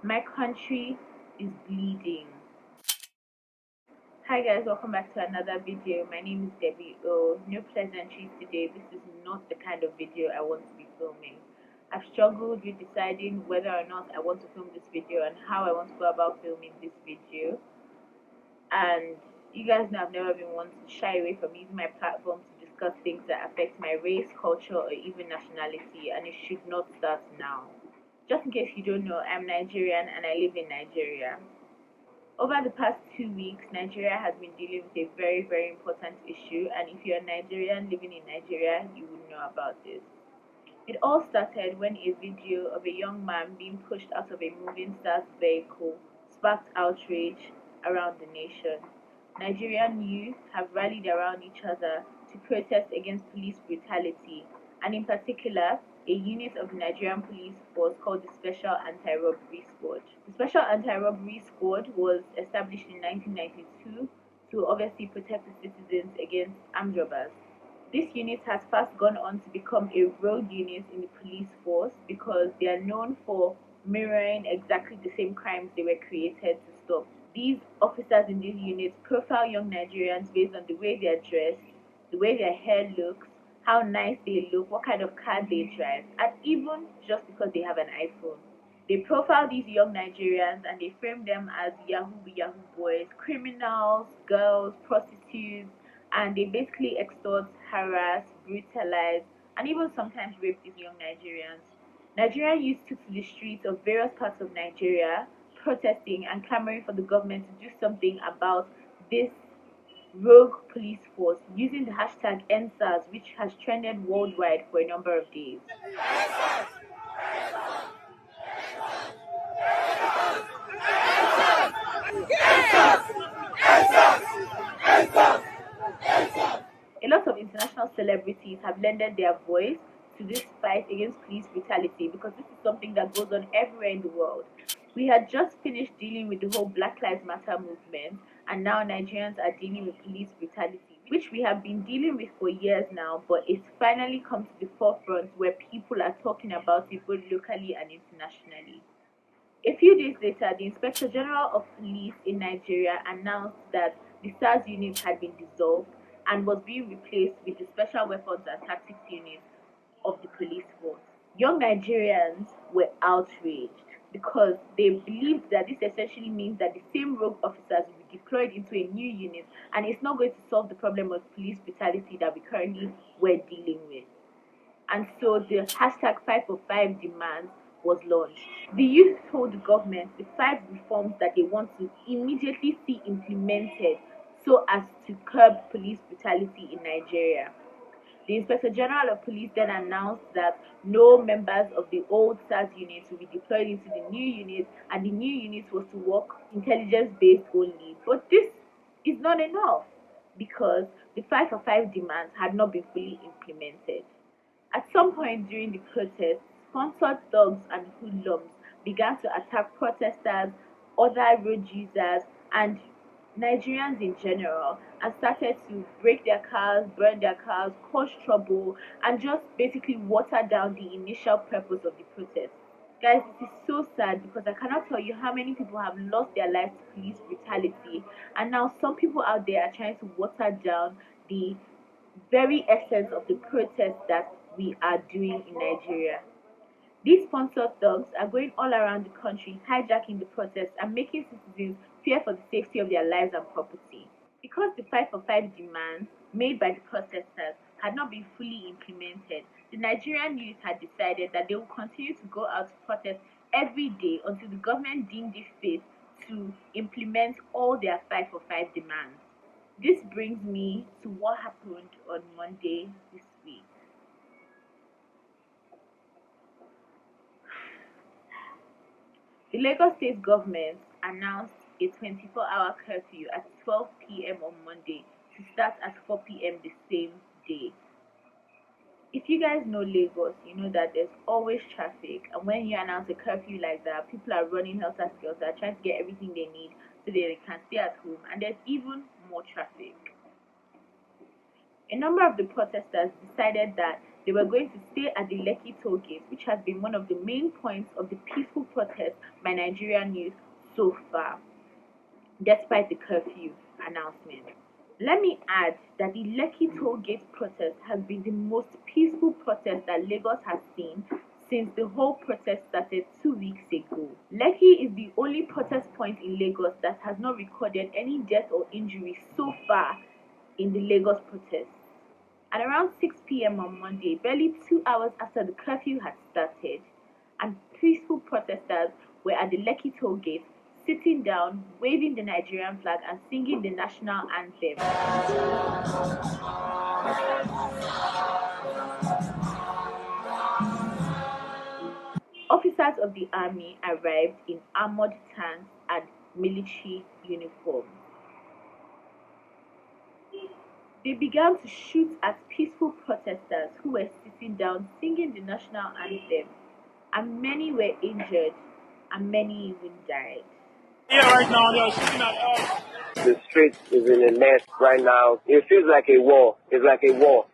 My country is bleeding. Hi guys, welcome back to another video. My name is debbyoje. No pleasantries today. This is not the kind of video I want to be filming. I've struggled with deciding whether or not I want to film this video and how I want to go about filming this video. And you guys know I've never been one to shy away from using my platform to discuss things that affect my race, culture, or even nationality, and it should not start now. Just in case you don't know, I'm Nigerian and I live in Nigeria. Over the past 2 weeks, Nigeria has been dealing with a very, very important issue, and if you're a Nigerian living in Nigeria, you would know about this. It all started when a video of a young man being pushed out of a moving NSAS vehicle sparked outrage around the nation. Nigerian youth have rallied around each other to protest against police brutality, and in particular, a unit of the Nigerian police force called the Special Anti-Robbery Squad. The Special Anti-Robbery Squad was established in 1992 to obviously protect the citizens against armed robbers. This unit has fast gone on to become a rogue unit in the police force because they are known for mirroring exactly the same crimes they were created to stop. These officers in these units profile young Nigerians based on the way they are dressed, the way their hair looks, how nice they look, what kind of car they drive, and even just because they have an iPhone. They profile these young Nigerians and they frame them as Yahoo boys, criminals, girls, prostitutes, and they basically extort, harass, brutalize, and even sometimes rape these young Nigerians. Nigerian youth took to the streets of various parts of Nigeria protesting and clamoring for the government to do something about this rogue police force using the hashtag NSAS, which has trended worldwide for a number of days. A lot of international celebrities have lended their voice to this fight against police brutality because this is something that goes on everywhere in the world. We had just finished dealing with the whole Black Lives Matter movement, and now Nigerians are dealing with police brutality, which we have been dealing with for years now, but it's finally come to the forefront where people are talking about it both locally and internationally. A few days later, the Inspector General of Police in Nigeria announced that the SARS unit had been dissolved and was being replaced with the Special Weapons and Tactics Unit of the police force. Young Nigerians were outraged because they believed that this essentially means that the same rogue officers will be deployed into a new unit, and it's not going to solve the problem of police brutality that we currently were dealing with. And so the hashtag 545 demand was launched. The youth told the government the 5 reforms that they want to immediately see implemented so as to curb police brutality in Nigeria. The Inspector General of Police then announced that no members of the old SARS units will be deployed into the new unit, and the new unit was to work intelligence-based only. But this is not enough because the 545 demands had not been fully implemented. At some point during the protest, sponsored thugs and hoodlums began to attack protesters, other road users, and Nigerians in general, and started to break their cars, burn their cars, cause trouble, and just basically water down the initial purpose of the protest. Guys, it is so sad because I cannot tell you how many people have lost their lives to police brutality, and now some people out there are trying to water down the very essence of the protest that we are doing in Nigeria. These sponsored thugs are going all around the country, hijacking the protests and making citizens fear for the safety of their lives and property. Because the 545 demands made by the protesters had not been fully implemented, the Nigerian youth had decided that they will continue to go out to protest every day until the government deemed it fit to implement all their 545 demands. This brings me to what happened on Monday this week. The Lagos State government announced a 24-hour curfew at 12 p.m. on Monday to start at 4 p.m. the same day. If you guys know Lagos, you know that there's always traffic, and when you announce a curfew like that, people are running helter-skelter, trying to get everything they need so they can stay at home, and there's even more traffic. A number of the protesters decided that They were going to stay at the Lekki toll gate, which has been one of the main points of the peaceful protest by Nigerian youth so far, despite the curfew announcement. Let me add that the Lekki toll gate protest has been the most peaceful protest that Lagos has seen since the whole protest started 2 weeks ago. Lekki is the only protest point in Lagos that has not recorded any death or injury so far in the Lagos protest. At around 6 p.m. on Monday, barely 2 hours after the curfew had started, and peaceful protesters were at the Lekki toll gate, sitting down, waving the Nigerian flag and singing the national anthem. Officers of the army arrived in armored tanks and military uniforms. They began to shoot at peaceful protesters who were sitting down singing the national anthem, and many were injured and many even died. Here right now, they are shooting at us. The street is in a mess right now. It feels like a war. It's like a war.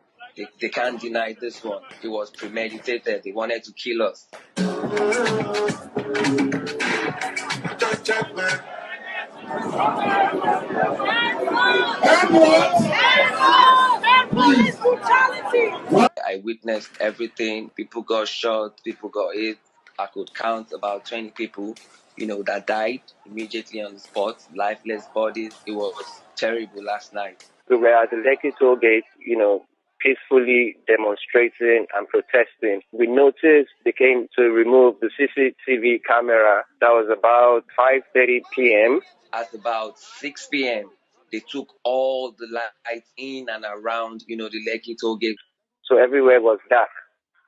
They can't deny this one. It was premeditated. They wanted to kill us. I witnessed everything. People got shot. People got hit. I could count about 20 people, that died immediately on the spot. Lifeless bodies. It was terrible last night. We were at the Lekki toll gate, peacefully demonstrating and protesting. We noticed they came to remove the CCTV camera. That was about 5:30 p.m. At about 6 p.m., they took all the lights in and around, the Lekki toll gate. So everywhere was dark.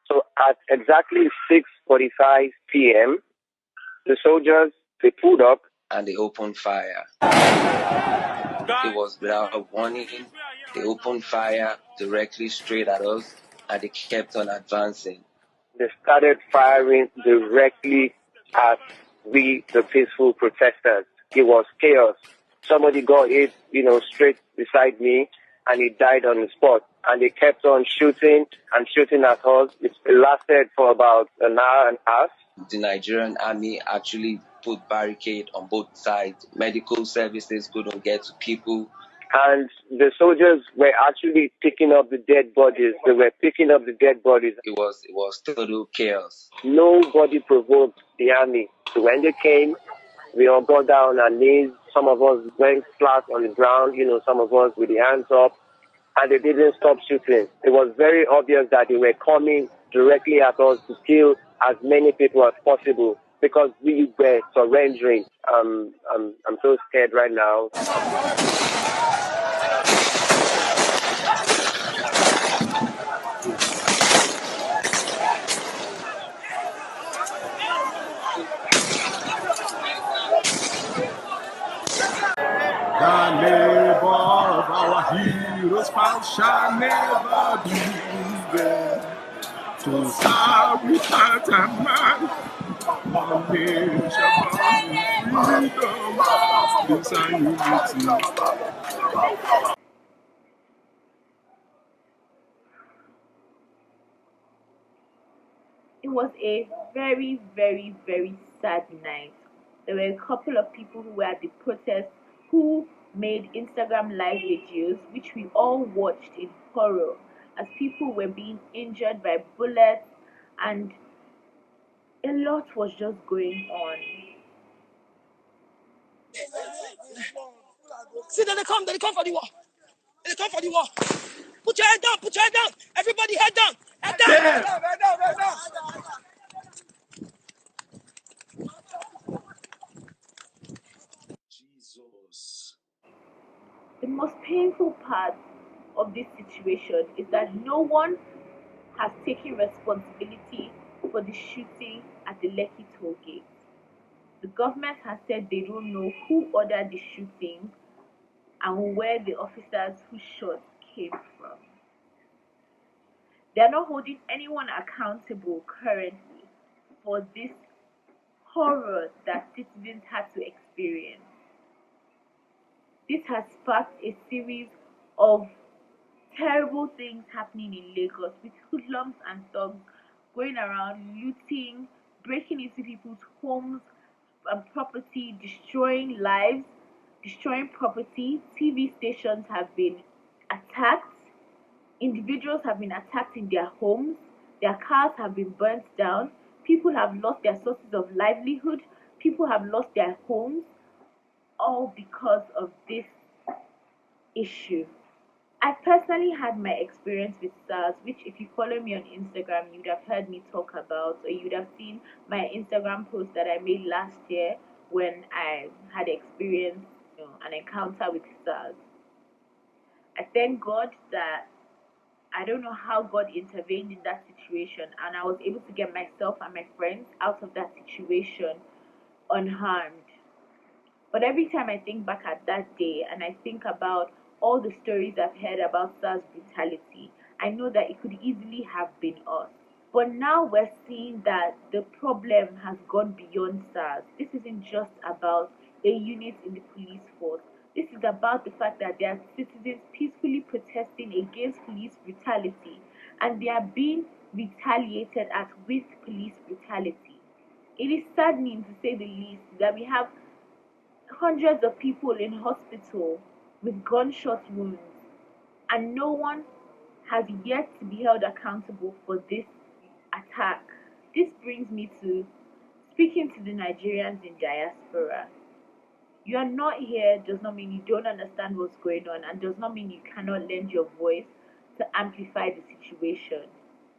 So at exactly 6:45 p.m., the soldiers, they pulled up and they opened fire. It was without warning. They opened fire directly straight at us, and they kept on advancing. They started firing directly at we, the peaceful protesters. It was chaos. Somebody got hit, straight beside me, and he died on the spot. And they kept on shooting and shooting at us. It lasted for about an hour and a half. The Nigerian army actually put barricade on both sides. Medical services couldn't get to people. And the soldiers were actually picking up the dead bodies. They were picking up the dead bodies. It was total chaos. Nobody provoked the army. So when they came, we all got down on our knees. Some of us went flat on the ground, some of us with the hands up. And they didn't stop shooting. It was very obvious that they were coming directly at us to kill as many people as possible because we were surrendering. I'm so scared right now. The labor of our heroes shall never be vain. To serve with heart and mind, one nation, freedom, peace and unity. It was a very, very, very sad night. There were a couple of people who were at the protest who made Instagram live videos, which we all watched in horror as people were being injured by bullets and a lot was just going on. See, they come for the war. They come for the war. Put your head down, Everybody head down. Head down. Head down. Jesus. The most painful part of this situation is that no one has taken responsibility for the shooting at the Lekki toll gate. The government has said they don't know who ordered the shooting and where the officers who shot came from. They are not holding anyone accountable currently for this horror that citizens had to experience. This has sparked a series of terrible things happening in Lagos with hoodlums and thugs going around looting, breaking into people's homes and property, destroying lives, destroying property. TV stations have been attacked, individuals have been attacked in their homes, their cars have been burnt down, people have lost their sources of livelihood, people have lost their homes, all because of this issue. I personally had my experience with SARS, which if you follow me on Instagram, you'd have heard me talk about, or you'd have seen my Instagram post that I made last year when I had experienced an encounter with SARS. I thank God that I don't know how God intervened in that situation, and I was able to get myself and my friends out of that situation unharmed. But every time I think back at that day and I think about all the stories I've heard about SARS brutality, I know that it could easily have been us. But now we're seeing that the problem has gone beyond SARS. This isn't just about a unit in the police force. This is about the fact that there are citizens peacefully protesting against police brutality, and they are being retaliated at with police brutality. It is saddening, to say the least, that we have hundreds of people in hospital with gunshot wounds, and no one has yet to be held accountable for this attack. This brings me to speaking to the Nigerians in diaspora. You are not here does not mean you don't understand what's going on, and does not mean you cannot lend your voice to amplify the situation.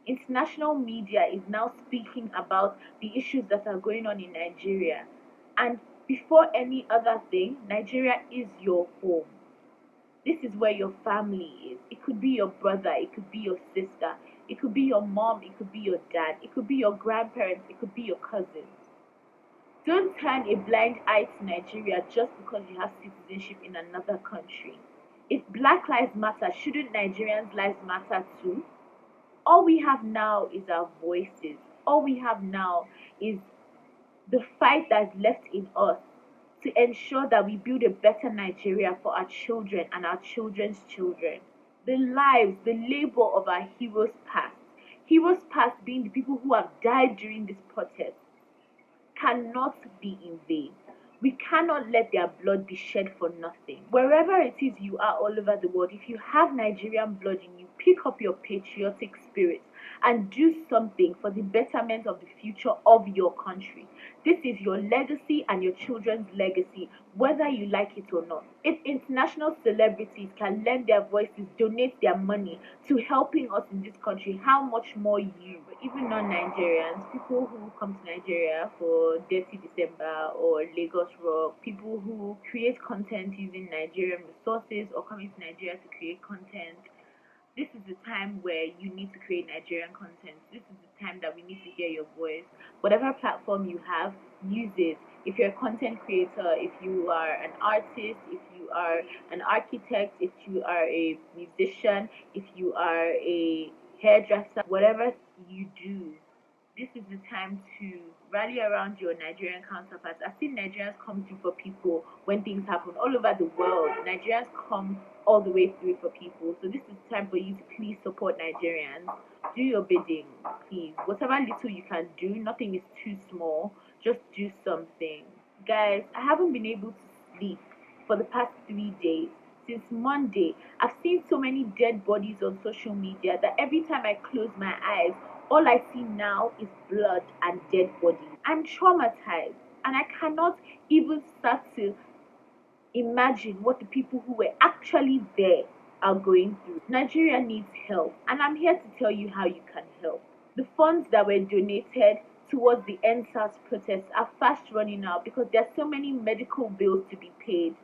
International media is now speaking about the issues that are going on in Nigeria, and before any other thing, Nigeria is your home. This is where your family is. It could be your brother, it could be your sister, it could be your mom, it could be your dad, it could be your grandparents, it could be your cousins. Don't turn a blind eye to Nigeria just because you have citizenship in another country. If Black Lives Matter, shouldn't Nigerians' lives matter too? All we have now is our voices. All we have now is the fight that's left in us to ensure that we build a better Nigeria for our children and our children's children. The lives, the labor of our heroes past being the people who have died during this protest, cannot be in vain. We cannot let their blood be shed for nothing. Wherever it is you are all over the world, if you have Nigerian blood in you, pick up your patriotic spirit and do something for the betterment of the future of your country. This is your legacy and your children's legacy, whether you like it or not. If international celebrities can lend their voices, donate their money to helping us in this country, how much more you, even non-Nigerians, people who come to Nigeria for Dirty December or Lagos Rock, people who create content using Nigerian resources or coming to Nigeria to create content. This is the time where you need to create Nigerian content. This is the time that we need to hear your voice. Whatever platform you have, use it. If you're a content creator, if you are an artist, if you are an architect, if you are a musician, if you are a hairdresser, whatever you do, this is the time to rally around your Nigerian counterparts. I've seen Nigerians come through for people when things happen all over the world. Nigerians come all the way through for people. So this is the time for you to please support Nigerians. Do your bidding, please. Whatever little you can do, nothing is too small. Just do something. Guys, I haven't been able to sleep for the past 3 days. Since Monday, I've seen so many dead bodies on social media that every time I close my eyes, all I see now is blood and dead bodies. I'm traumatized, and I cannot even start to imagine what the people who were actually there are going through. Nigeria needs help, and I'm here to tell you how you can help. The funds that were donated towards the NSAS protests are fast running out because there are so many medical bills to be paid,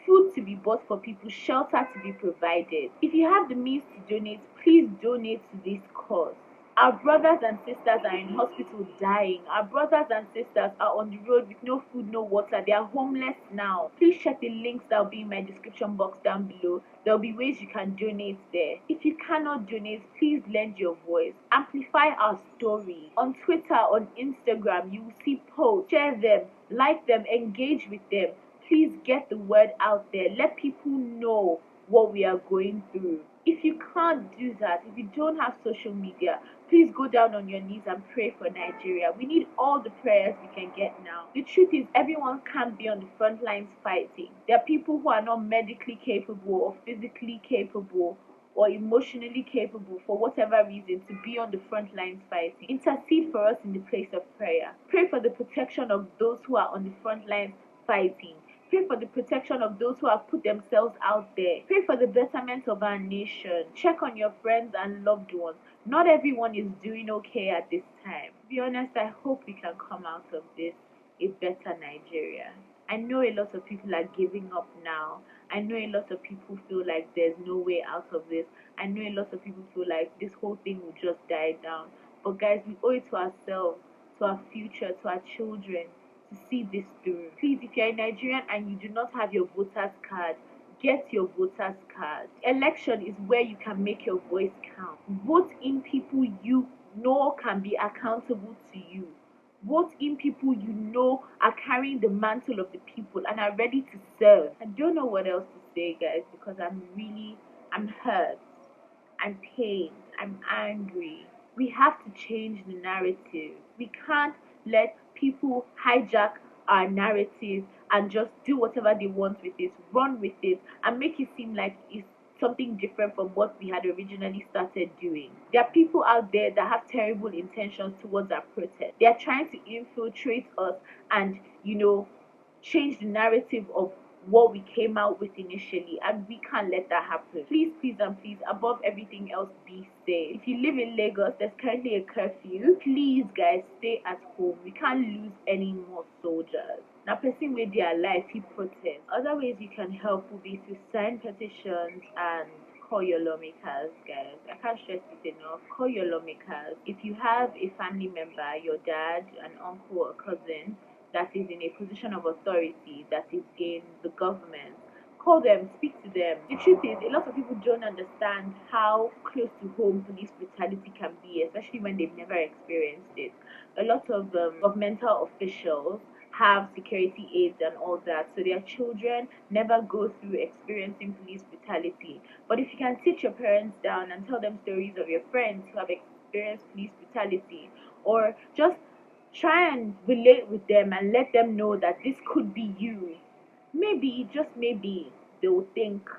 food to be bought for people, shelter to be provided. If you have the means to donate, please donate to this cause. Our brothers and sisters are in hospital dying. Our brothers and sisters are on the road with no food, no water. They are homeless now. Please check the links that will be in my description box down below. There will be ways you can donate there. If you cannot donate, please lend your voice. Amplify our story. On Twitter, on Instagram, you will see posts. Share them, like them, engage with them. Please get the word out there. Let people know what we are going through. If you can't do that, if you don't have social media, please go down on your knees and pray for Nigeria. We need all the prayers we can get now. The truth is, everyone can't be on the front lines fighting. There are people who are not medically capable or physically capable or emotionally capable for whatever reason to be on the front lines fighting. Intercede for us in the place of prayer. Pray for the protection of those who are on the front lines fighting. Pray for the protection of those who have put themselves out there. Pray for the betterment of our nation. Check on your friends and loved ones. Not everyone is doing okay at this time. To be honest, I hope we can come out of this a better Nigeria. I know a lot of people are giving up now. I know a lot of people feel like there's no way out of this. I know a lot of people feel like this whole thing will just die down. But guys, we owe it to ourselves, to our future, to our children, to see this through. Please, if you're a Nigerian and you do not have your voter's card, get your voter's card. Election is where you can make your voice count. Vote in people you know can be accountable to you. Vote in people you know are carrying the mantle of the people and are ready to serve. I don't know what else to say, guys, because I'm hurt. I'm pained. I'm angry. We have to change the narrative. We can't let people hijack our narrative and just do whatever they want with it, run with it, and make it seem like it's something different from what we had originally started doing. There are people out there that have terrible intentions towards our protest. They are trying to infiltrate us and, change the narrative of what we came out with initially, and we can't let that happen. Please, please, and please, above everything else, be safe. If you live in Lagos, there's currently a curfew. Please, guys, stay at home. We can't lose any more soldiers. Now, person with their life, he protest. Other ways you can help will be to sign petitions and call your lawmakers, guys. I can't stress it enough. Call your lawmakers. If you have a family member, your dad, an uncle, or cousin that is in a position of authority, that is in the government, call them, speak to them. The truth is, a lot of people don't understand how close to home police brutality can be, especially when they've never experienced it. A lot of governmental officials have security aides and all that, so their children never go through experiencing police brutality. But if you can sit your parents down and tell them stories of your friends who have experienced police brutality, or just try and relate with them and let them know that this could be you, maybe, just maybe, they will think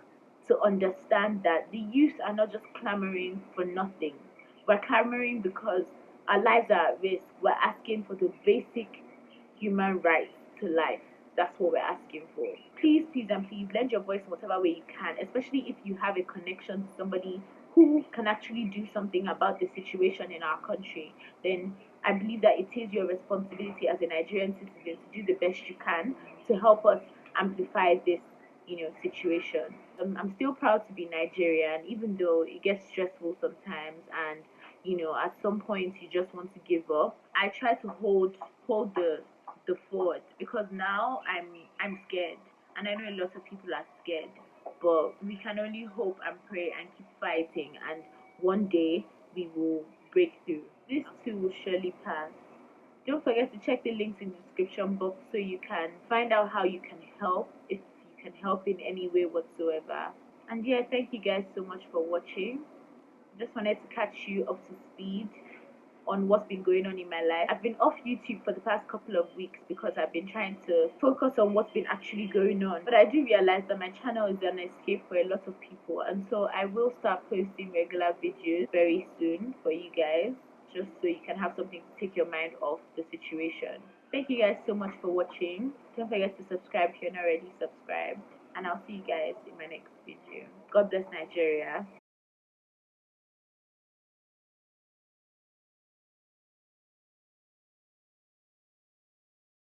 to understand that the youth are not just clamoring for nothing. We're clamoring because our lives are at risk. We're asking for the basic human rights to life. That's what we're asking for. Please, please, and please lend your voice in whatever way you can, especially if you have a connection to somebody who can actually do something about the situation in our country. Then I believe that it is your responsibility as a Nigerian citizen to do the best you can to help us amplify this, situation. I'm still proud to be Nigerian, even though it gets stressful sometimes, and at some point you just want to give up. I try to hold the fort, because now I'm scared, and I know a lot of people are scared, but we can only hope and pray and keep fighting, and one day we will break through. This too will surely pass. Don't forget to check the links in the description box so you can find out how you can help, if you can help in any way whatsoever. And yeah, thank you guys so much for watching. Just wanted to catch you up to speed on what's been going on in my life. I've been off YouTube for the past couple of weeks because I've been trying to focus on what's been actually going on. But I do realize that my channel is an escape for a lot of people, and so I will start posting regular videos very soon for you guys, just so you can have something to take your mind off the situation. Thank you guys so much for watching. Don't forget to subscribe if you're not already subscribed, and I'll see you guys in my next video. God bless Nigeria.